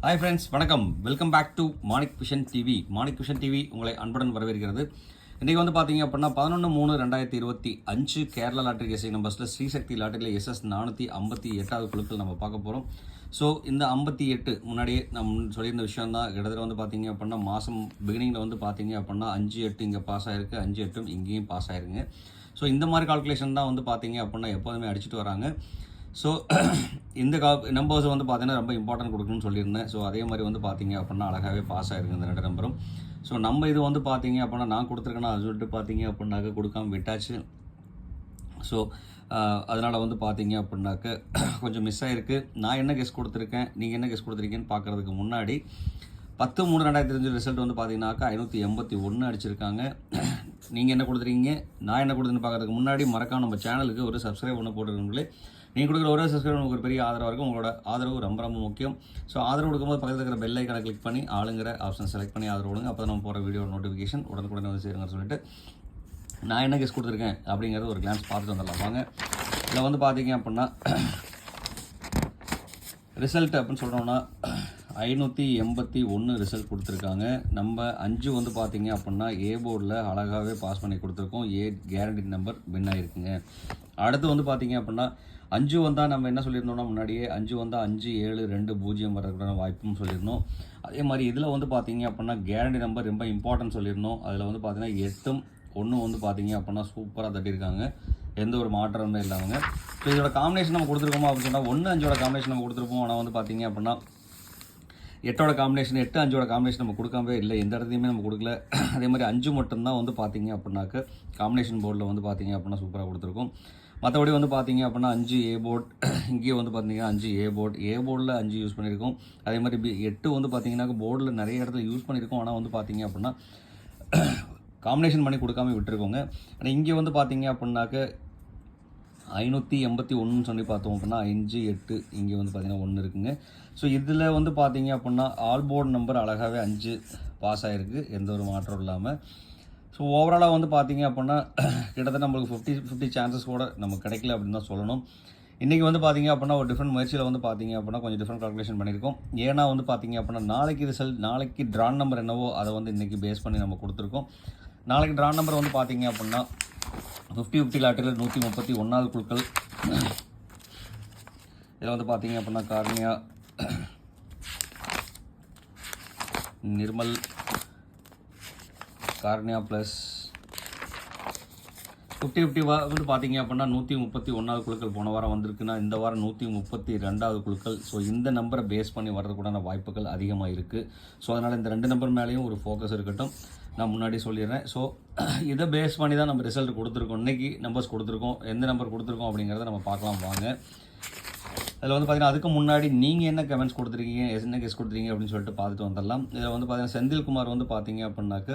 Hi friends, வணக்கம். Welcome back to Manik vision TV. Manik vision TV உங்களை அன்புடன் வரவேற்கிறது. இன்றைக்கி வந்து பார்த்தீங்க அப்படின்னா 11/3/2025 கேரளா லாட்டரி எஸ்ஐ நம்பர்ஸில் ஸ்ரீசக்தி லாட்டரியில் SS 458வது குழுக்கள் நம்ம பார்க்க போகிறோம். ஸோ இந்த 58 முன்னாடியே நம்ம சொல்லியிருந்த விஷயம் தான். கிட்டத்தட்ட வந்து பார்த்தீங்க அப்படின்னா மாதம் பிகினிங்கில் வந்து பார்த்தீங்க அப்படின்னா 5-8 இங்கே பாஸ் ஆகிருக்கு, 5-8 இங்கேயும் பாஸ் ஆகிருங்க. ஸோ இந்த மாதிரி கால்குலேஷன் தான் வந்து பார்த்தீங்க அப்படின்னா எப்போதுமே அடிச்சுட்டு வராங்க. ஸோ இந்த நம்பர்ஸை வந்து பார்த்தீங்கன்னா ரொம்ப இம்பார்ட்டன்ட் கொடுக்கணும்னு சொல்லியிருந்தேன். ஸோ அதே மாதிரி வந்து பார்த்தீங்க அப்படின்னா அழகாகவே பாஸ் ஆகிருக்கு இந்த 2 நம்பரும். ஸோ நம்ம இது வந்து பார்த்தீங்க அப்படின்னா நான் கொடுத்துருக்கேன்னா அது சொல்லிட்டு பார்த்தீங்க அப்படின்னாக்க கொடுக்காம விட்டாச்சு. ஸோ அதனால் வந்து பார்த்தீங்க அப்படின்னாக்க கொஞ்சம் மிஸ் ஆகிருக்கு. நான் என்ன கெஸ் கொடுத்துருக்கேன், நீங்கள் என்ன கெஸ் கொடுத்துருக்கீங்கன்னு பார்க்குறதுக்கு முன்னாடி 10/3/2025 ரிசல்ட் வந்து பார்த்தீங்கன்னாக்கா 581 அடிச்சிருக்காங்க. நீங்கள் என்ன கொடுத்துருக்கீங்க, நான் என்ன கொடுத்துன்னு பார்க்குறதுக்கு முன்னாடி மறக்காம நம்ம சேனலுக்கு ஒரு சப்ஸ்கிரைப் பண்ண போட்டுருக்கீங்களே. நீங்கள் கொடுக்குற ஒரு சப்ஸ்கிரைப் நமக்கு ஒரு பெரிய ஆதரவாக இருக்கும். உங்களோட ஆதரவு ரொம்ப ரொம்ப முக்கியம். ஸோ ஆதரவு கொடுக்கும்போது பக்கத்தில் இருக்கிற பெல் ஐக்கானை கிளிக் பண்ணி ஆளுங்கிற ஆப்ஷன் செலக்ட் பண்ணி ஆதரவு கொடுங்க. அப்போ நம்ம போகிற வீடியோ நோட்டிஃபிகேஷன் உடனுக்குடனே வந்து சேருங்கன்னு சொல்லிட்டு நான் என்ன கெஸ் கொடுத்துருக்கேன் அப்படிங்கிறது ஒரு கிளான்ஸ் பார்த்துட்டு வந்துடலாம் வாங்க. இதில் வந்து பார்த்தீங்க அப்படின்னா ரிசல்ட் அப்படின்னு சொல்கிறோம்னா 581 ரிசல்ட் கொடுத்துருக்காங்க. நம்ம 5 வந்து பார்த்தீங்க அப்படின்னா ஏ போர்டில் அழகாகவே பாஸ் பண்ணி கொடுத்துருக்கோம். ஏ கேரண்டி நம்பர் வின் ஆகிருக்குங்க. அடுத்து வந்து பார்த்தீங்க அப்படின்னா 5 வந்தால் நம்ம என்ன சொல்லியிருந்தோம்னா முன்னாடியே 5 வந்தால் 5-7-2-0 வர்றதுக்கான வாய்ப்பும் சொல்லியிருந்தோம். அதே மாதிரி இதில் வந்து பார்த்தீங்க அப்படின்னா கேரண்டி நம்பர் ரொம்ப இம்பார்ட்டன்ட் சொல்லியிருந்தோம். அதில் வந்து பார்த்தீங்கன்னா 8-1 வந்து பார்த்தீங்க அப்படின்னா சூப்பராக தட்டியிருக்காங்க, எந்த ஒரு மாற்றமுமே இல்லாமல். ஸோ இதோட காம்பினேஷன் நம்ம கொடுத்துருக்கோமா அப்படின்னு சொன்னால் 1-5 காம்பினேஷன் நம்ம கொடுத்துருப்போம். ஆனால் வந்து பார்த்தீங்க அப்படின்னா 8 காம்பினேஷன் 8-5 காம்பினேஷன் நம்ம கொடுக்காமவே இல்லை, எந்த இடத்துலையுமே நம்ம கொடுக்கல. அதே மாதிரி 5 மட்டும்தான் வந்து பார்த்தீங்க அப்படின்னாக்க காம்பினேஷன் போர்டில் வந்து பார்த்தீங்க அப்படின்னா சூப்பராக கொடுத்துருக்கோம். மற்றபடி வந்து பார்த்தீங்க அப்படின்னா 5 ஏ போர்ட், இங்கேயே வந்து பார்த்தீங்கன்னா 5 ஏ போர்டில் 5 யூஸ் பண்ணியிருக்கோம். அதே மாதிரி 8 வந்து பார்த்தீங்கன்னாக்க போர்டில் நிறைய இடத்துல யூஸ் பண்ணியிருக்கோம். ஆனால் வந்து பார்த்தீங்க அப்படின்னா காம்பினேஷன் பண்ணி கொடுக்காம விட்டுருக்கோங்க. ஆனால் இங்கே வந்து பார்த்தீங்க அப்படின்னாக்க 581 சொல்லி பார்த்தோம் அப்படின்னா 5-8 இங்கே வந்து பார்த்தீங்கன்னா 1 இருக்குங்க. ஸோ இதில் வந்து பார்த்தீங்க அப்படின்னா ஆல் போர்டு நம்பர் அழகாகவே 5 பாஸ் ஆகிருக்கு, எந்த ஒரு மாற்றம் இல்லாமல். ஸோ ஓவராலாக வந்து பார்த்தீங்க அப்படின்னா கிட்டத்தட்ட நம்மளுக்கு 50-50 சான்சஸ் கூட நமக்கு கிடைக்கல அப்படின்னு தான் சொல்லணும். இன்றைக்கி வந்து பார்த்தீங்க அப்படின்னா ஒரு டிஃப்ரெண்ட் முயற்சியில் வந்து பார்த்தீங்க அப்படின்னா கொஞ்சம் டிஃப்ரெண்ட் கால்குலேஷன் பண்ணியிருக்கோம். ஏன்னா வந்து பார்த்தீங்க அப்படின்னா நாளைக்கு ட்ரான் நம்பர் என்னவோ அதை வந்து இன்றைக்கி பேஸ் பண்ணி நம்ம கொடுத்துருக்கோம். நாளைக்கு ட்ரான் நம்பர் வந்து பார்த்தீங்க அப்படின்னா 50-50 லாட்டரியில் 131வது குழுக்கள். இதில் வந்து பார்த்தீங்க அப்படின்னா கார்னியா, நிர்மல், கார்னியா ப்ளஸ் 50-50 வந்து பார்த்தீங்க அப்படின்னா 131வது குழுக்கள் போன வாரம் வந்திருக்குன்னா இந்த வாரம் 132வது குழுக்கள். ஸோ இந்த நம்பரை பேஸ் பண்ணி வர்றதுக்கூடான வாய்ப்புகள் அதிகமாக இருக்குது. ஸோ அதனால் இந்த 2 நம்பர் மேலேயும் ஒரு ஃபோக்கஸ் இருக்கட்டும், நான் முன்னாடி சொல்லிடுறேன். ஸோ இதை பேஸ் பண்ணி தான் நம்ம ரிசல்ட் கொடுத்துருக்கோம். இன்றைக்கி நம்பர்ஸ் கொடுத்துருக்கோம், எந்த நம்பர் கொடுத்துருக்கோம் அப்படிங்கிறத நம்ம பார்க்கலாம் வாங்க. அதில் வந்து பார்த்தீங்கன்னா அதுக்கு முன்னாடி நீங்கள் என்ன கமெண்ட்ஸ் கொடுத்துருக்கீங்க, என்ன கெஸ் கொடுத்துருக்கீங்க அப்படின்னு சொல்லிட்டு பார்த்துட்டு வந்துடலாம். இதில் வந்து பார்த்தீங்கன்னா செந்தில்குமார் வந்து பார்த்தீங்க அப்படின்னாக்க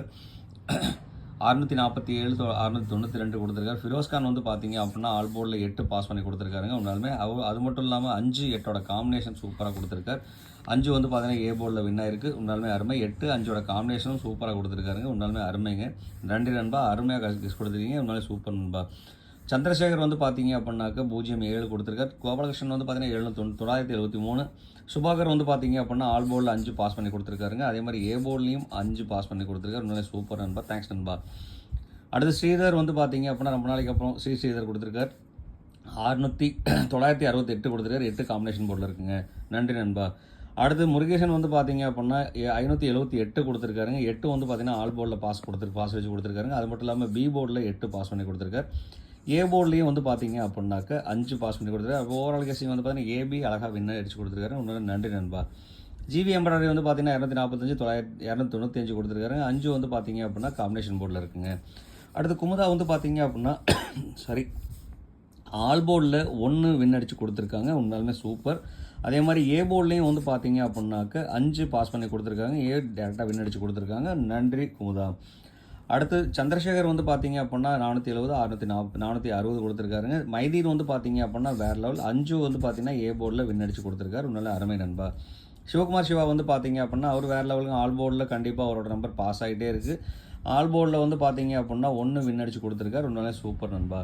647 692 கொடுத்துருக்காரு. ஃபிரோஸ்கான் வந்து பார்த்தீங்க அப்படின்னா ஆல் போர்டில் 8 பாஸ் பண்ணி கொடுத்துருக்காருங்க. உண்மையாலுமே அது மட்டும் இல்லாமல் 5-8 காம்பினேஷன் சூப்பராக கொடுத்துருக்காரு. 5 வந்து பார்த்தீங்கன்னா ஏ போர்டில் வின் ஆயிருக்கு, உண்மையாலுமே அருமை. 8-5 காம்பினேஷனும் சூப்பராக கொடுத்துருக்காருங்க, உண்மையாலுமே அருமைங்க. நன்றி நண்பா, அருமையாக கெஸ் கொடுத்துருக்கீங்க, உண்மையிலே சூப்பர் நண்பா. சந்திரசேகர் வந்து பார்த்தீங்க அப்படின்னாக்க 0-7 கொடுத்துருக்காரு. கோபாலகிருஷ்ணன் வந்து பார்த்தீங்கன்னா 973. சுபாகர் வந்து பார்த்தீங்க அப்படின்னா ஆல் போர்டில் 5 பாஸ் பண்ணி கொடுத்துருக்காருங்க. அதே மாதிரி ஏ போர்ட்லேயும் 5 பாஸ் பண்ணி கொடுத்துருக்காரு, உண்மையிலே சூப்பர் நண்பா, தேங்க்ஸ் நண்பா. அடுத்து ஸ்ரீதர் வந்து பார்த்தீங்க அப்படின்னா ரொம்ப நாளைக்கு அப்புறம் ஸ்ரீதர் கொடுத்துருக்காரு. 968 கொடுத்துருக்காரு, 8 காம்பினேஷன் போர்டில் இருக்குங்க, நன்றி நண்பா. அடுத்து முருகேசன் வந்து பார்த்தீங்க அப்படின்னா 578 கொடுத்துருக்காருங்க. 8 வந்து பார்த்தீங்கன்னா ஆல் போர்டில் பாஸ் வச்சு கொடுத்துருக்காருங்க. அது மட்டும் இல்லாமல் பி போர்டில் 8 பாஸ் பண்ணி கொடுத்துருக்காரு. ஏ போர்ட்லேயும் வந்து பார்த்தீங்க அப்படின்னாக்க 5 பாஸ் பண்ணி கொடுத்துருக்காரு. ஓவரால் கேசிங் வந்து பார்த்தீங்கன்னா ஏபி அழகாக வின்னர் அடிச்சு கொடுத்துருக்காரு, உன்னோட நன்றி நண்பா. ஜிவி எம்ப்ராய்டரி வந்து பார்த்தீங்கன்னா 245 295 கொடுத்துருக்காரு. 5 வந்து பார்த்தீங்க அப்படின்னா காம்பினேஷன் போர்டில் இருக்குங்க. அடுத்து குமுதா வந்து பார்த்தீங்க அப்படின்னா சரி ஆல் போர்டில் 1 வின் அடிச்சு கொடுத்துருக்காங்க, உண்மையாலுமே சூப்பர். அதே மாதிரி ஏ போர்ட்லேயும் வந்து பார்த்தீங்க அப்படின்னாக்க 5 பாஸ் பண்ணி கொடுத்துருக்காங்க, ஏ டேரெக்டாக வின் அடிச்சு கொடுத்துருக்காங்க, நன்றி குமுதா. அடுத்து சந்திரசேகர் வந்து பார்த்தீங்க அப்படின்னா 470 460 கொடுத்துருக்காருங்க. மைதீன் வந்து பார்த்தீங்க அப்படின்னா வேறு லெவல் 5 வந்து பார்த்தீங்கன்னா ஏ போர்டில் வின் அடிச்சு கொடுத்துருக்காரு, உண்மையிலே அருமை நண்பா. சிவகுமார் சிவா வந்து பார்த்தீங்க அப்படின்னா அவர் வேறு லெவலுக்கு ஆல் போர்டில் கண்டிப்பாக அவரோட நம்பர் பாஸ் ஆகிட்டே இருக்குது. ஆல் போர்டில் வந்து பார்த்தீங்க அப்படின்னா 1 வின் அடிச்சு கொடுத்துருக்காரு, உண்மையிலே சூப்பர் நண்பா.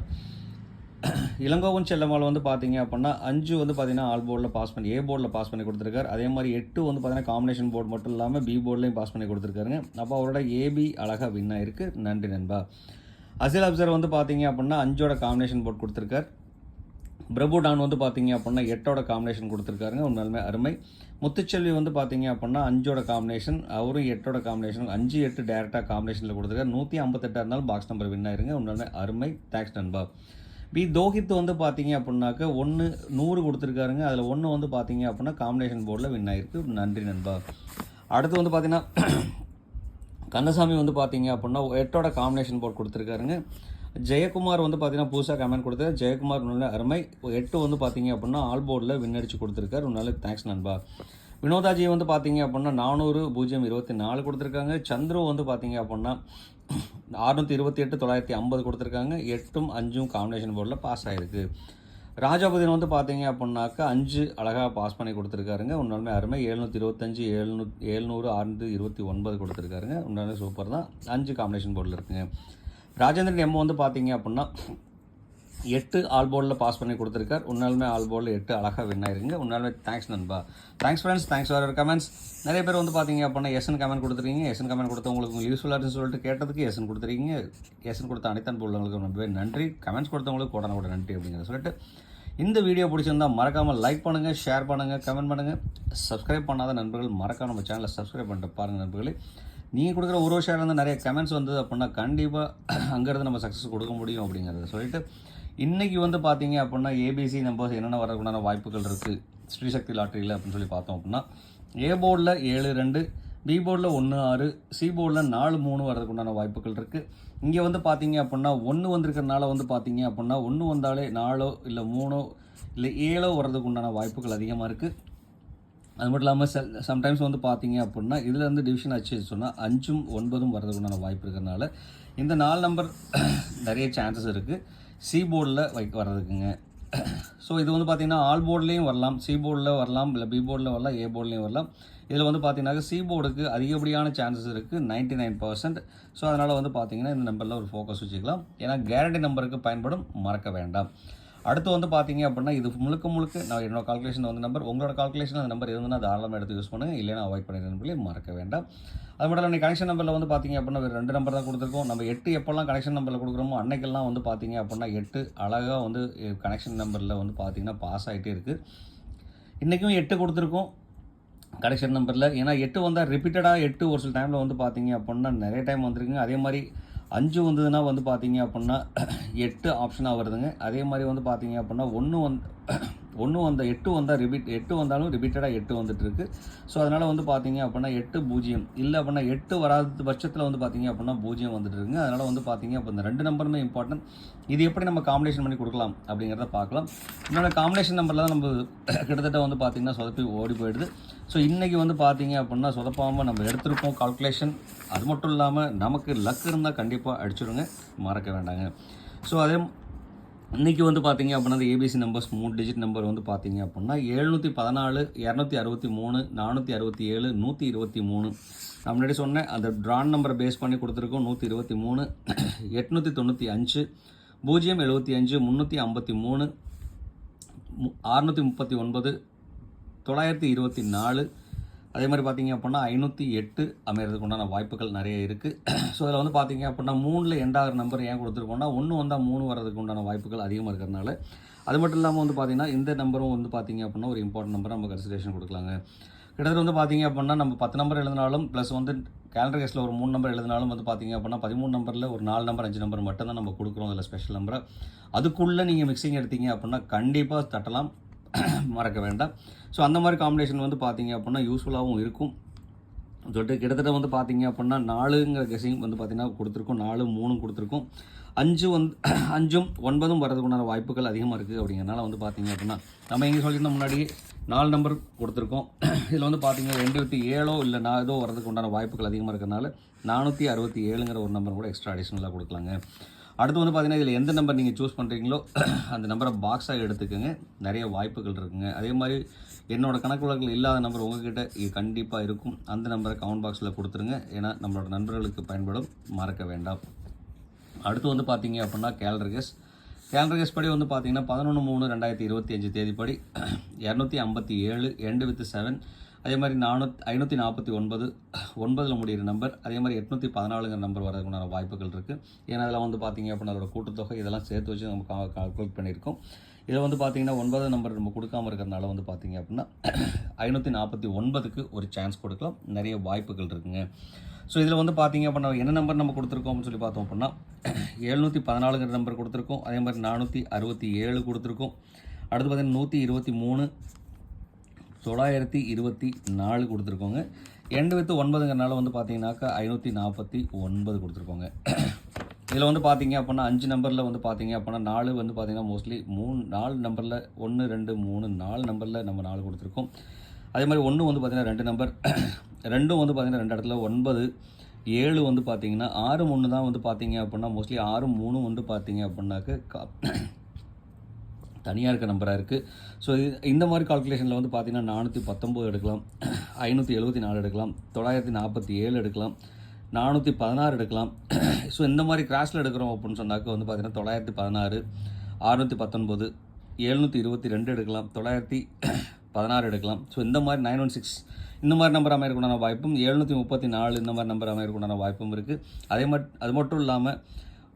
இளங்கோவன் செல்லம்மாள் வந்து பார்த்தீங்க அப்படின்னா 5 வந்து பார்த்தீங்கன்னா ஆல் போர்டில் பாஸ் பண்ணி ஏ போர்டில் பாஸ் பண்ணி கொடுத்துருக்காரு. அதே மாதிரி 8 வந்து பார்த்தீங்கன்னா காம்பினேஷன் போர்டு மட்டும் இல்லாமல் பி போர்ட்லையும் பாஸ் பண்ணி கொடுத்துருக்காருங்க. அப்போ அவரோட ஏபி அழகாக வின் ஆயிருக்கு. நன்றி நண்பா. அசில் அப்சர் வந்து பார்த்தீங்க அப்படின்னா 5ஓட காம்பினேஷன் போர்டு கொடுத்துருக்காரு. பிரபு டான் வந்து பார்த்தீங்க அப்படின்னா 8ஓட காம்பினேஷன் கொடுத்துருக்காருங்க. உண்மையிலுமே அருமை. முத்துச்செல்வி வந்து பார்த்தீங்க அப்படின்னா 5ஓட காம்பினேஷன், அவரும் 8ஓட காம்பினேஷன், 5, 8 டேரெக்டாக காம்பினேஷனில் கொடுத்துருக்காரு. 158 இருந்தாலும் பாக்ஸ் நம்பர் வின் ஆயிருங்க. உண்மையிலுமே அருமை. தேங்க்ஸ் நண்பா. பி தோஹித் வந்து பார்த்தீங்க அப்படின்னாக்க 100 கொடுத்துருக்காருங்க. அதில் 1 வந்து பார்த்தீங்க அப்படின்னா காம்பினேஷன் போர்டில் வின் ஆயிருக்கு. நன்றி நண்பா. அடுத்து வந்து பார்த்தீங்கன்னா கந்தசாமி வந்து பார்த்தீங்க அப்படின்னா 8ஓட காம்பினேஷன் போர்டு கொடுத்துருக்காருங்க. ஜெயக்குமார் வந்து பார்த்தீங்கன்னா புதுசாக கமெண்ட் கொடுத்தாரு. ஜெயக்குமார் நல்ல அருமை. 8 வந்து பார்த்தீங்க அப்படின்னா ஆல் போர்டில் வின் அடிச்சு கொடுத்துருக்காரு. நல்ல தேங்க்ஸ் நண்பா. வினோதாஜி வந்து பார்த்தீங்க அப்படின்னா 400-024 கொடுத்துருக்காங்க. சந்துரு வந்து பார்த்தீங்க அப்படின்னா 628-950 கொடுத்துருக்காங்க. 8ம் 5ம் காம்பினேஷன் போர்டில் பாஸ் ஆகிருக்கு. ராஜாபதின் வந்து பார்த்தீங்க அப்படின்னாக்கா 5 அழகாக பாஸ் பண்ணி கொடுத்துருக்காருங்க. உண்மையுமே அருமை. 725, 700, 629 கொடுத்துருக்காருங்க. உண்மையுமே சூப்பர் தான். 5 காம்பினேஷன் போர்டில் இருக்குங்க. ராஜேந்திரன் எம் வந்து பார்த்தீங்க அப்படின்னா 8 ஆல் போர்டில் பாஸ் பண்ணி கொடுத்துருக்கார். உண்மையாலுமே ஆல் போர்டில் 8 அழகாக வின் ஆயிருங்க. உண்மையாலுமே தேங்க்ஸ் நண்பா. Thanks friends. Thanks for comments. நிறைய பேர் வந்து பார்த்தீங்க அப்படின்னா எஸ்என் கமெண்ட் கொடுத்துருக்கீங்க. எஸ்என் கமெண்ட் கொடுத்து உங்களுக்கு யூஸ்ஃபுல்லாக இருக்குன்னு சொல்லிட்டு கேட்டதுக்கு எஸ்என் கொடுத்துருக்கீங்க. எஸ்என் கொடுத்த அனைத்து அன்பு உள்ளவங்களுக்கு ரொம்பவே நன்றி. கமெண்ட்ஸ் கொடுத்தவங்களுக்கு கூட நன்றி அப்படிங்கிறத சொல்லிட்டு இந்த வீடியோ பிடிச்சிருந்தால் மறக்காமல் லைக் பண்ணுங்கள், ஷேர் பண்ணுங்கள், கமெண்ட் பண்ணுங்கள். சப்ஸ்கிரைப் பண்ணாத நண்பர்கள் மறக்காம நம்ம சேனலை சப்ஸ்கிரைப் பண்ணிட்டு பாருங்கள் நண்பர்களே. நீங்கள் கொடுக்குற ஒரு ஷேர் வந்து நிறைய கமெண்ட்ஸ் வந்தது அப்படின்னா கண்டிப்பாக அங்கேருந்து நம்ம சக்ஸஸ் கொடுக்க முடியும் அப்படிங்கிறத சொல்லிட்டு இன்றைக்கி வந்து பார்த்தீங்க அப்படின்னா ஏபிசி நம்பர்ஸ் என்னென்ன வரக்குண்டான வாய்ப்புகள் இருக்குது ஸ்ரீசக்தி லாட்டரியில் அப்படின்னு சொல்லி பார்த்தோம் அப்படின்னா ஏ போர்டில் 7-2, பி போர்டில் 1-6, சி போர்டில் 4-3 வரதுக்குண்டான வாய்ப்புகள் இருக்குது. இங்கே வந்து பார்த்தீங்க அப்படின்னா 1 வந்திருக்கிறனால வந்து பார்த்தீங்க அப்படின்னா 1 வந்தாலே 4 இல்லை 3 இல்லை 7 வர்றதுக்கு உண்டான வாய்ப்புகள் அதிகமாக இருக்குது. அது மட்டும் இல்லாமல் சம்டைம்ஸ் வந்து பார்த்தீங்க அப்படின்னா இதில் வந்து டிவிஷன் ஆச்சு சொன்னால் 5ம் 9ம் வர்றதுக்குண்டான வாய்ப்பு இருக்கிறதுனால இந்த 4 நம்பர் நிறைய சான்சஸ் இருக்குது சி போர்டில் வர்றதுக்குங்க. ஸோ இது வந்து பார்த்திங்கன்னா ஆல் போர்ட்லேயும் வரலாம், சி போர்டில் வரலாம், இல்லை பி போர்டில் வரலாம், ஏ போர்ட்லேயும் வரலாம். இதில் வந்து பார்த்தீங்கன்னாக்க சி போர்டுக்கு அதிகப்படியான சான்சஸ் இருக்குது 99%. ஸோ அதனால் வந்து பார்த்திங்கன்னா இந்த நம்பரில் ஒரு ஃபோக்கஸ் வச்சுக்கலாம். ஏன்னா கேரண்டி நம்பருக்கு பயன்படும், மறக்க வேண்டாம். அடுத்து வந்து பார்த்தீங்க அப்படின்னா இது முழுக்க நான் என்னோட கால்குலேஷன் வந்து நம்பர், உங்களோட கால்குலேஷன் அந்த நம்பர் இருந்ததுன்னா தாராளமாக எடுத்து யூஸ் பண்ணுங்கள், இல்லைன்னா அவாய்ட் பண்ணிடுறீங்களே மறக்க வேண்டாம். அது மட்டும் இல்லாமல் கனெக்ஷன் நம்பரில் வந்து பார்த்தீங்க அப்படின்னா ஒரு 2 நம்பர் தான் கொடுத்துருக்கோம். நம்ம 8 எப்போல்லாம் கனெக்ஷன் நம்பரில் கொடுக்குறோமோ அன்னைக்கெல்லாம் வந்து பார்த்தீங்க அப்படின்னா 8 அழகாக வந்து கனெக்ஷன் நம்பரில் வந்து பார்த்தீங்கன்னா பாஸ் ஆகிட்டே இருக்குது. இன்றைக்கும் 8 கொடுத்துருக்கோம் கனெக்ஷன் நம்பரில். ஏன்னா 8 வந்தால் ரிப்பீட்டடாக 8 ஒரு சில டைமில் வந்து பார்த்தீங்க அப்படின்னா நிறைய டைம் வந்துருக்குங்க. அதே மாதிரி 5 வந்ததுன்னா வந்து பார்த்தீங்க அப்படின்னா 8 ஆப்ஷனாக வருதுங்க. அதே மாதிரி வந்து பார்த்தீங்க அப்படின்னா 1 வந்த 8 வந்தால் 8 வந்தாலும் ரிப்பீட்டடாக 8 வந்துட்டுருக்கு. ஸோ அதனால் வந்து பார்த்தீங்க அப்படின்னா 8 0 இல்லை அப்படின்னா 8 வராத பட்சத்தில் வந்து பார்த்தீங்க அப்படின்னா 0 வந்துட்டு இருக்குங்க. அதனால் வந்து பார்த்தீங்க அப்போ இந்த 2 நம்பருமே இம்பார்ட்டன்ட். இது எப்படி நம்ம காம்பினேஷன் பண்ணி கொடுக்கலாம் அப்படிங்கிறத பார்க்கலாம். இன்னொரு காம்பினேஷன் நம்பரில் தான் நம்ம கிட்டத்தட்ட வந்து பார்த்தீங்கன்னா சொதப்பி ஓடி போயிடுது. ஸோ இன்றைக்கி வந்து பார்த்தீங்க அப்படின்னா சொதப்பாமல் நம்ம எடுத்திருப்போம் கால்குலேஷன். அது மட்டும் இல்லாமல் நமக்கு லக் இருந்தால் கண்டிப்பாக அடிச்சுடுங்க, மறக்க வேண்டாங்க. ஸோ அதே இன்றைக்கி வந்து பார்த்தீங்க அப்படின்னா அந்த ஏபிசி நம்பர்ஸ் 3 டிஜிட் நம்பர் வந்து பார்த்தீங்க அப்படின்னா 714, 263, 467, 123. நான் முன்னாடி சொன்னேன் அந்த ட்ரான் நம்பரை பேஸ் பண்ணி கொடுத்துருக்கோம். 123, 895, 075, 353, 639, 924. அதே மாதிரி பார்த்தீங்க அப்படின்னா 508 அமைகிறதுக்கு உண்டான வாய்ப்புகள் நிறைய இருக்குது. ஸோ அதில் வந்து பார்த்தீங்க அப்படின்னா 3ல் எண்டாகிற நம்பர் ஏன் கொடுத்துருக்கோம்னா 1 வந்தால் 3 வர்றதுக்கு உண்டான வாய்ப்புகள் அதிகமாக இருக்கிறதுனால. அது மட்டும் இல்லாமல் வந்து பார்த்தீங்கன்னா இந்த நம்பரும் வந்து பார்த்தீங்க அப்படின்னா ஒரு இம்பார்ட்டன்ட் நம்பர் நம்ம கன்சிடரேஷன் கொடுக்கலாங்க. கிட்டத்தட்ட வந்து பார்த்தீங்க அப்படின்னா நம்ம 10 நம்பர் எழுதினாலும் ப்ளஸ் வந்து கேலண்டர் கேஸில் ஒரு 3 நம்பர் எழுதினாலும் வந்து பார்த்தீங்க அப்படின்னா 13 நம்பரில் ஒரு 4 நம்பர் 5 நம்பர் மட்டும் தான் நம்ம கொடுக்குறோம் அதில் ஸ்பெஷல் நம்பரை. அதுக்குள்ளே நீங்கள் மிக்சிங் எடுத்தீங்க அப்படின்னா கண்டிப்பாக தட்டலாம், மறக்க வேண்டாம். ஸோ அந்த மாதிரி காம்பினேஷன் வந்து பார்த்தீங்க அப்படின்னா யூஸ்ஃபுல்லாகவும் இருக்கும் சொல்லிட்டு கிட்டத்தட்ட வந்து பார்த்தீங்க அப்படின்னா 4ங்கிற கெஸிங் வந்து பார்த்தீங்கன்னா கொடுத்துருக்கோம், 4, 3 கொடுத்துருக்கோம். 5 5ம் 9ம் வரதுக்குண்டான வாய்ப்புகள் அதிகமாக இருக்குது. அப்படிங்கிறனால வந்து பார்த்தீங்க அப்படின்னா நம்ம எங்கே சொல்லியிருந்தோம் முன்னாடி 4 நம்பர் கொடுத்துருக்கோம். இதில் வந்து பார்த்தீங்கன்னா 27 இல்லை 4 வரதுக்கு உண்டான வாய்ப்புகள் அதிகமாக இருக்கிறதுனால 467ங்கிற ஒரு நம்பர் கூட எக்ஸ்ட்ரா அடிஷ்னலாக கொடுக்கலாங்க. அடுத்து வந்து பார்த்தீங்கன்னா இதில் எந்த நம்பர் நீங்கள் சூஸ் பண்ணுறீங்களோ அந்த நம்பரை பாக்ஸாக எடுத்துக்கோங்க, நிறைய வாய்ப்புகள் இருக்குங்க. அதே மாதிரி என்னோடய கணக்குலகள் இல்லாத நம்பர் உங்கள்கிட்ட இது கண்டிப்பாக இருக்கும், அந்த நம்பரை கமெண்ட் பாக்ஸில் கொடுத்துருங்க. ஏன்னா நம்மளோட நண்பர்களுக்கு பயன்படும், மறக்க வேண்டாம். அடுத்து வந்து பார்த்தீங்க அப்படின்னா கேலண்டர் கேஸ். கேலண்டர் கேஸ் படி வந்து பார்த்தீங்கன்னா 11/3/2025 தேதிப்படி 257 எண்டு வித் 7, அதே மாதிரி 549 9ல் முடிகிற நம்பர், அதே மாதிரி 814ங்கிற நம்பர் வரதுக்குண்டான வாய்ப்புகள் இருக்குது. ஏன்னா அதில் வந்து பார்த்தீங்க அப்படின்னா அதோட கூட்டுத்தொகை இதெல்லாம் சேர்த்து வச்சு நம்ம கால்குலேட் பண்ணியிருக்கோம். இதில் வந்து பார்த்தீங்கன்னா 9 நம்பர் நம்ம கொடுக்காம இருக்கிறதுனால வந்து பார்த்தீங்க அப்படின்னா 549க்கு ஒரு சான்ஸ் கொடுக்கலாம், நிறைய வாய்ப்புகள் இருக்குங்க. ஸோ இதில் வந்து பார்த்தீங்க அப்படின்னா என்ன நம்பர் நம்ம கொடுத்துருக்கோம் அப்படின்னு சொல்லி பார்த்தோம் அப்படின்னா 714ங்கிற நம்பர் கொடுத்துருக்கோம், அதே மாதிரி 467 கொடுத்துருக்கோம், அடுத்து பார்த்தீங்கன்னா 123 924 கொடுத்துருக்கோங்க. எண்டு வித்து 9ங்கிறனால வந்து பார்த்தீங்கன்னாக்கா 549 கொடுத்துருக்கோங்க. இதில் வந்து பார்த்தீங்க அப்படின்னா 5 நம்பரில் வந்து பார்த்தீங்க அப்படின்னா 4 வந்து பார்த்தீங்கன்னா மோஸ்ட்லி 4 நம்பரில் 1 2 3 4 நம்பரில் நம்ம 4 கொடுத்துருக்கோம். அதே மாதிரி 1 வந்து பார்த்தீங்கன்னா 2 நம்பர், 2ம் வந்து பார்த்தீங்கன்னா 2 இடத்துல 9 7 வந்து பார்த்தீங்கன்னா 6 3 தான் வந்து பார்த்தீங்க அப்படின்னா மோஸ்ட்லி 6 3 வந்து பார்த்தீங்க அப்படின்னாக்க தனியாக இருக்க நம்பராக இருக்குது. ஸோ இந்த மாதிரி கால்குலேஷனில் வந்து பார்த்தீங்கன்னா 419 எடுக்கலாம், 574 எடுக்கலாம், 947 எடுக்கலாம், 416 எடுக்கலாம். ஸோ இந்த மாதிரி கிராஸில் எடுக்கிறோம் அப்படின்னு சொன்னாக்க வந்து பார்த்தீங்கன்னா 916, 619, 722 எடுக்கலாம், 916 எடுக்கலாம். ஸோ இந்த மாதிரி 916 இந்த மாதிரி நம்பர் அமையறதுக்குண்டான வாய்ப்பும், 734 இந்த மாதிரி நம்பர் அமையறதுக்குண்டான வாய்ப்பும் இருக்குது. அது மட்டும் இல்லாமல்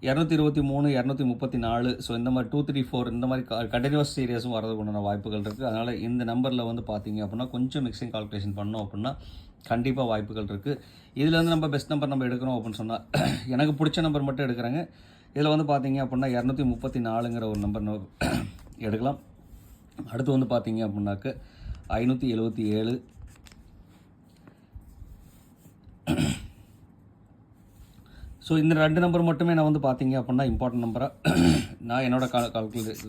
223 234 ஸோ இந்த மாதிரி 2 3 4 இந்த மாதிரி கண்டினியூஸ் சீரியஸும் வரதுக்குண்டான வாய்ப்புகள் இருக்குது. அதனால் இந்த நம்பரில் வந்து பார்த்தீங்க அப்படின்னா கொஞ்சம் மிக்சிங் கால்குலேஷன் பண்ணோம் அப்படின்னா கண்டிப்பாக வாய்ப்புகள் இருக்குது. இதில் வந்து நம்ம பெஸ்ட் நம்பர் நம்ம எடுக்கிறோம் அப்படின்னு சொன்னால் எனக்கு பிடிச்ச நம்பர் மட்டும் எடுக்கிறேங்க. இதில் வந்து பார்த்தீங்க அப்படின்னா 234ங்கிற ஒரு நம்பர் எடுக்கலாம். அடுத்து வந்து பார்த்தீங்க அப்படின்னாக்க 577, ஸோ இந்த 2 நம்பர் மட்டுமே நான் வந்து பார்த்தீங்க அப்படின்னா இம்பார்ட்டன்ட் நம்பராக நான் என்னோட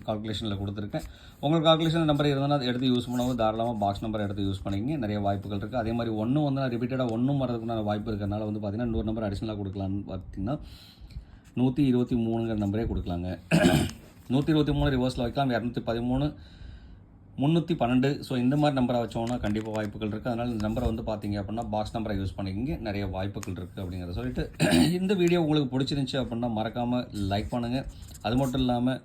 கால்குலேஷனில் கொடுத்துருக்கேன். உங்கள் கால்குலேஷன் நம்பர் இருந்தால் அதை எடுத்து யூஸ் பண்ணவும் தாராளமாக பாக்ஸ் நம்பர் எடுத்து யூஸ் பண்ணிக்கிங்க, நிறைய வாய்ப்புகள் இருக்குது. அதே மாதிரி 1 வந்து நான் ரிப்பீட்டடாக 1 வரதுக்குண்டான வாய்ப்பு இருக்கிறனால வந்து பார்த்தீங்கன்னா இன்னொரு நம்பர் அடிஷனலாக கொடுக்கலான்னு பார்த்தீங்கன்னா 123ங்கிற நம்பரே கொடுக்கலாங்க. 123 ரிவர்ஸில் வைக்கலாம், 213 312 ஸோ இந்த மாதிரி நம்பரை வச்சோம்னா கண்டிப்பாக வாய்ப்புகள் இருக்குது. அதனால் இந்த நம்பரை வந்து பார்த்தீங்க அப்படின்னா பாக்ஸ் நம்பரை யூஸ் பண்ணிக்கிங்க, நிறைய வாய்ப்புகள் இருக்குது அப்படிங்கிறத சொல்லிட்டு இந்த வீடியோ உங்களுக்கு பிடிச்சிருந்துச்சி அப்படின்னா மறக்காமல் லைக் பண்ணுங்கள். அது மட்டும் இல்லாமல்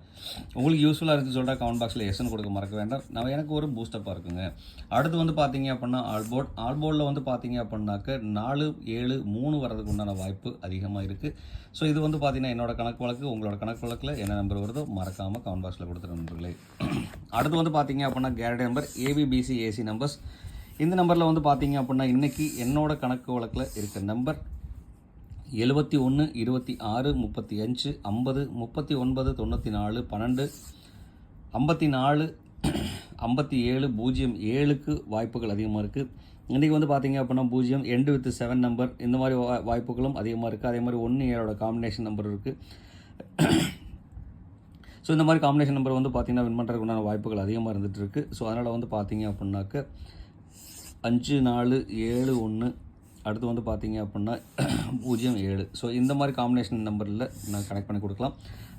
உங்களுக்கு யூஸ்ஃபுல்லாக இருக்குன்னு சொல்லிட்டு கமெண்ட் பாக்ஸில் எஸ்ன்னு கொடுக்க மறக்க வேண்டாம். நான் எனக்கு ஒரு பூஸ்டப்பாக இருக்குங்க. அடுத்து வந்து பார்த்தீங்க அப்படின்னா ஆல்போர்டில் வந்து பார்த்தீங்க அப்படின்னாக்க 4 7 3 வரதுக்கு உண்டான வாய்ப்பு அதிகமாக இருக்குது. ஸோ இது வந்து பார்த்தீங்கன்னா என்னோட கணக்கு வழக்கு, உங்களோட கணக்கு வழக்கில் என்ன நம்பர் வருதோ மறக்காமல் கமெண்ட் பாக்ஸில் கொடுத்துரு நண்பர்களே. அடுத்து வந்து பார்த்தீங்க அப்படின்னா guarantee number ABBC AC numbers. இந்த நம்பரில் வந்து பார்த்தீங்க அப்படின்னா இன்றைக்கி என்னோட கணக்கு வழக்கில் இருக்கிற நம்பர் 71 26 35 50 39 94 12 54 57 07க்கு வாய்ப்புகள் அதிகமாக இருக்குது. இன்றைக்கி வந்து பார்த்தீங்க அப்படின்னா 0 எண்டு வித் 7 நம்பர் இந்த மாதிரி வாய்ப்புகளும் அதிகமாக இருக்குது. அதே மாதிரி 1 7ஓட காம்பினேஷன் நம்பர் இருக்குது. ஸோ இந்த மாதிரி காம்பினேஷன் நம்பர் வந்து பார்த்திங்கன்னா வின் பண்ணுறதுக்குண்டான வாய்ப்புகள் அதிகமாக இருந்துகிட்டு இருக்குது. ஸோ அதனால் வந்து பார்த்தீங்க அப்படின்னாக்க 5 4 7 1 அடுத்து வந்து பார்த்தீங்க அப்படின்னா 0 7 ஸோ இந்த மாதிரி காம்பினேஷன் நம்பரில் நான் கனெக்ட் பண்ணி கொடுக்கலாம்.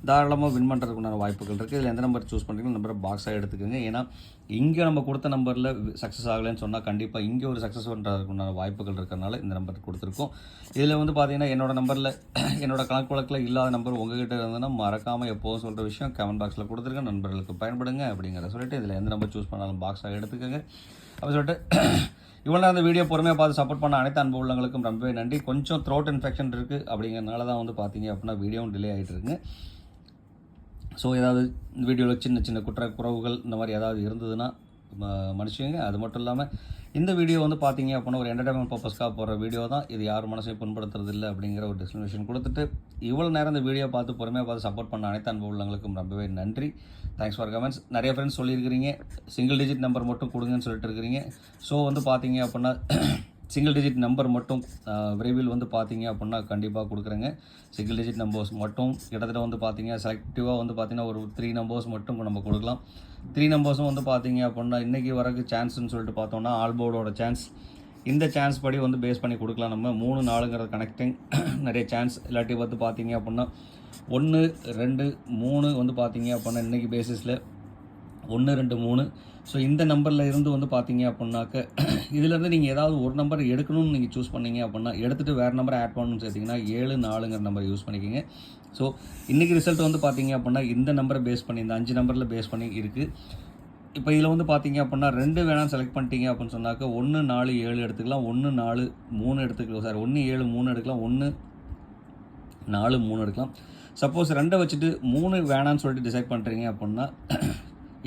தாராளமாக வின் பண்ணுறதுக்குண்டான வாய்ப்புகள் இருக்குது. இதில் எந்த நம்பர் சூஸ் பண்ணுறீங்களோ நம்பரை பாக்ஸாக எடுத்துக்கோங்க. ஏன்னா இங்கே நம்ம கொடுத்த நம்பரில் சக்ஸஸ் ஆகலைன்னு சொன்னால் கண்டிப்பாக இங்கே ஒரு சக்ஸஸ் பண்ணுறதுக்குண்டான வாய்ப்புகள் இருக்கிறனால இந்த நம்பர் கொடுத்துருக்கோம். இதில் வந்து பார்த்தீங்கன்னா என்னோட நம்பரில் என்னோட கணக்கு வழக்கில் இல்லாத நம்பர் உங்ககிட்ட இருந்ததுன்னா மறக்காமல் எப்போதும் சொல்கிற விஷயம் கமெண்ட் பாக்ஸில் கொடுத்துருங்க, நண்பர்களுக்கு பயன்படுங்க அப்படிங்கிற சொல்லிட்டு இதில் எந்த நம்பர் சூஸ் பண்ணாலும் பாக்ஸாக எடுத்துக்கோங்க. அப்படி சொல்லிட்டு இவ்வளோ அந்த வீடியோ பொறுமையாக பார்த்து சப்போர்ட் பண்ண அனைத்து அன்பு உள்ளவங்களுக்கும் ரொம்பவே நன்றி. கொஞ்சம் த்ரோட் இன்ஃபெக்ஷன் இருக்குது அப்படிங்கிறனால தான் வந்து பார்த்தீங்க அப்படின்னா வீடியோவும் டிலே ஆகிட்டு இருக்குங்க. ஸோ ஏதாவது வீடியோவில் சின்ன சின்ன குறவுகள் இந்த மாதிரி ஏதாவது இருந்ததுன்னா மன்னிச்சுங்க. அது மட்டும் இல்லாமல் இந்த வீடியோ வந்து பார்த்தீங்க அப்படின்னா ஒரு என்டர்டைன்மெண்ட் பர்பஸ்க்காக போகிற வீடியோ தான், இது யார் மனசையும் புண்படுத்துறது இல்லை அப்படிங்கிற ஒரு டெஸ்டினேஷன் கொடுத்துட்டு இவ்வளோ நேரம் இந்த வீடியோ பார்த்து பொறுமையாக பார்த்து சப்போர்ட் பண்ண அனைத்து அன்பு உள்ளவங்களுக்கும் ரொம்பவே நன்றி. Thanks for comments. நிறைய ஃப்ரெண்ட்ஸ் சொல்லியிருக்கிறீங்க சிங்கிள் டிஜிட் நம்பர் மட்டும் கொடுங்கன்னு சொல்லிட்டு இருக்கிறீங்க. ஸோ வந்து பார்த்தீங்க அப்படின்னா சிங்கிள் டிஜிட் நம்பர் மட்டும் விரைவில் வந்து பார்த்தீங்க அப்படின்னா கண்டிப்பாக கொடுக்குறேங்க. சிங்கிள் டிஜிட் நம்பர்ஸ் மட்டும் கிட்டத்தட்ட வந்து பார்த்தீங்க செலக்டிவாக வந்து பார்த்தீங்கன்னா ஒரு 3 நம்பர்ஸ் மட்டும் நம்ம கொடுக்கலாம். 3 நம்பர்ஸும் வந்து பார்த்தீங்க அப்படின்னா இன்றைக்கி வரக்கு சான்ஸ்ன்னு சொல்லிட்டு பார்த்தோன்னா ஆல்போர்டோட சான்ஸ், இந்த சான்ஸ் படி வந்து பேஸ் பண்ணி கொடுக்கலாம். நம்ம 3 4ங்கிறது கனெக்டிங் நிறைய சான்ஸ். இல்லாட்டி வந்து பார்த்தீங்க அப்படின்னா 1 2 3 வந்து பார்த்தீங்க அப்படின்னா இன்றைக்கி பேசிஸில் 1 2 3 ஸோ இந்த நம்பரில் இருந்து வந்து பார்த்தீங்க அப்படின்னாக்க இதிலேருந்து நீங்கள் ஏதாவது ஒரு நம்பர் எடுக்கணும்னு நீங்கள் சூஸ் பண்ணீங்க அப்படின்னா எடுத்துகிட்டு வேறு நம்பரை ஆட் பண்ணணும்னு சேர்த்திங்கன்னா 74ங்கிற நம்பர் யூஸ் பண்ணிக்கிங்க. ஸோ இன்றைக்கி ரிசல்ட் வந்து பார்த்தீங்க அப்படின்னா இந்த நம்பரை பேஸ் பண்ணி இந்த 5 நம்பரில் பேஸ் பண்ணி இருக்குது. இப்போ இதில் வந்து பார்த்தீங்க அப்படின்னா 2 வேணாம் செலக்ட் பண்ணிட்டீங்க அப்படின்னு சொன்னாக்க 1 4 7 எடுத்துக்கலாம், 1 4 3 எடுத்துக்கலாம், சார் 1 7 3 எடுக்கலாம், 1 4 3 எடுக்கலாம். சப்போஸ் 2 வச்சுட்டு 3 வேணான்னு சொல்லிட்டு டிசைட் பண்ணுறீங்க அப்படின்னா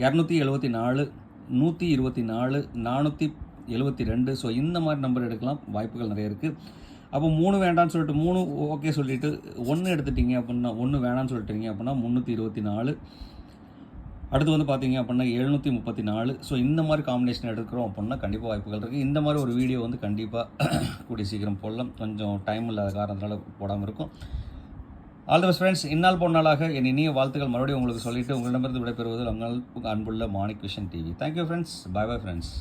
274 124 472. ஸோ இந்த மாதிரி நம்பர் எடுக்கலாம், வாய்ப்புகள் நிறைய இருக்குது. அப்போ 3 வேண்டான்னு சொல்லிட்டு 3 ஓகே சொல்லிவிட்டு 1 எடுத்துட்டிங்க அப்படின்னா 1 வேணான்னு சொல்லிட்டீங்க அப்படின்னா 324. அடுத்து வந்து பார்த்தீங்க அப்படின்னா 734. ஸோ இந்த மாதிரி காம்பினேஷன் எடுக்கிறோம் அப்படின்னா கண்டிப்பாக வாய்ப்புகள் இருக்குது. இந்த மாதிரி ஒரு வீடியோ வந்து கண்டிப்பாக கூடிய சீக்கிரம் போடலாம். கொஞ்சம் டைம் இல்லாத காரணத்தினால போடாமல் இருக்கும். All the best friends. இந்நாள் பொன்னாளாக என் இனிய வாழ்த்துக்கள் மறுபடியும் உங்களுக்கு சொல்லிவிட்டு உங்களிடமிருந்து விடைபெறுவது உங்கள் அன்புள்ள Manik vision TV. Thank you friends. Bye bye friends.